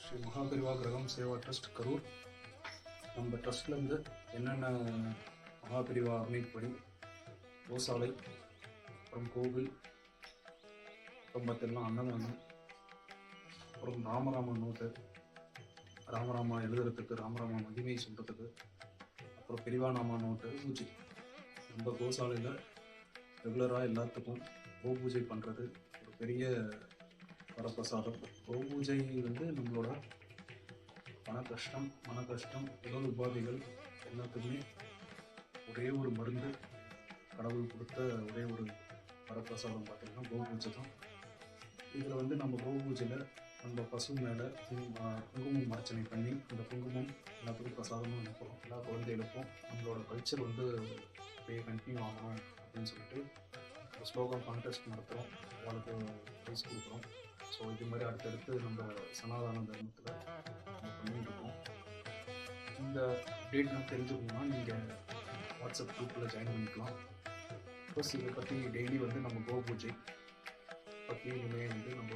ஸ்ரீ மகாபெரிவா கிரகம் சேவா ட்ரஸ்ட் கரூர். நம்ம ட்ரஸ்ட்லேருந்து என்னென்ன மகாபெரிவா அமைப்படி கோசாலை, அப்புறம் கோவில், அப்புறம் பார்த்தீங்கன்னா அன்னதானம், அப்புறம் ராமராம நோட்டு, ராமராமா எழுதுறதுக்கு, ராமராமா மகிமை சொல்கிறதுக்கு, அப்புறம் பெரிவாநாமா நோட்டு, பூஜை. நம்ம கோசாலையில் ரெகுலராக எல்லாத்துக்கும் கோ பூஜை பண்ணுறது ஒரு பெரிய வரப்பிரசாதம். கோ பூஜை வந்து நம்மளோட மன கஷ்டம், உடல் உபாதைகள் எல்லாத்துக்குமே ஒரே ஒரு மருந்து, கடவுள் கொடுத்த ஒரே ஒரு வரப்பிரசாதம் பார்த்திங்கன்னா கோ பூஜை தான். இதில் வந்து நம்ம கோ பூஜையில் நம்ம பசு மேலே குங்குமம் அர்ச்சனை பண்ணி அந்த குங்குமம் எல்லாத்துக்கும் பிரசாதமும் அனுப்புகிறோம். எல்லா குழந்தைகளுக்கும் நம்மளோட கல்ச்சர் வந்து அப்படியே கண்டினியூ ஆகணும் அப்படின்னு சொல்லிட்டு ஒரு ஸ்லோகம் கான்டெஸ்ட் நடத்துகிறோம், அவங்களுக்கு ப்ரைஸ் கொடுக்குறோம். ஸோ இது மாதிரி அடுத்தடுத்து நம்ம சனாதன தர்மத்தில் நம்ம பண்ணிட்டு இருக்கோம். இந்த அப்டேட்லாம் தெரிஞ்சுக்கணும்னா நீங்கள் வாட்ஸ்அப் குரூப்பில் ஜாயின் பண்ணிக்கலாம். ப்ளஸ் இதை பற்றி டெய்லி வந்து நம்ம கோ பூஜை பற்றி இனிமேல் வந்து நம்ம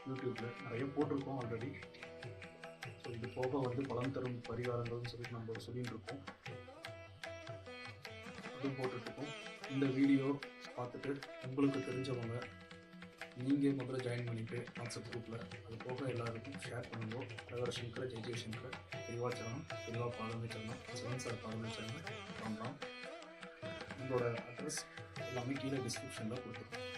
யூடியூப்பில் நிறைய போட்டிருக்கோம் ஆல்ரெடி. ஸோ இது போக வந்து பலம் தரும் பரிகாரங்கள்னு சொல்லி நம்ம சொல்லிட்டு இருக்கோம், அதுவும் போட்டுட்ருக்கோம். இந்த வீடியோ பார்த்துட்டு உங்களுக்கு தெரிஞ்சவங்க நீங்கள் முதல்ல ஜாயின் பண்ணிவிட்டு வாட்ஸ்அப் குரூப்பில் அது போக எல்லாருக்கும் ஷேர் பண்ணுங்க. ரகர சங்கர், ஜெய் ஜெய்சங்கர், பெரிவா சரணம், பெரிவா பாதமே சரணம், சிவன் சார் பாதமே சரணம், ராம்ராம். உங்களோட அட்ரஸ் எல்லாமே கீழே டிஸ்கிரிப்ஷனில் கொடுத்துருக்கோம்.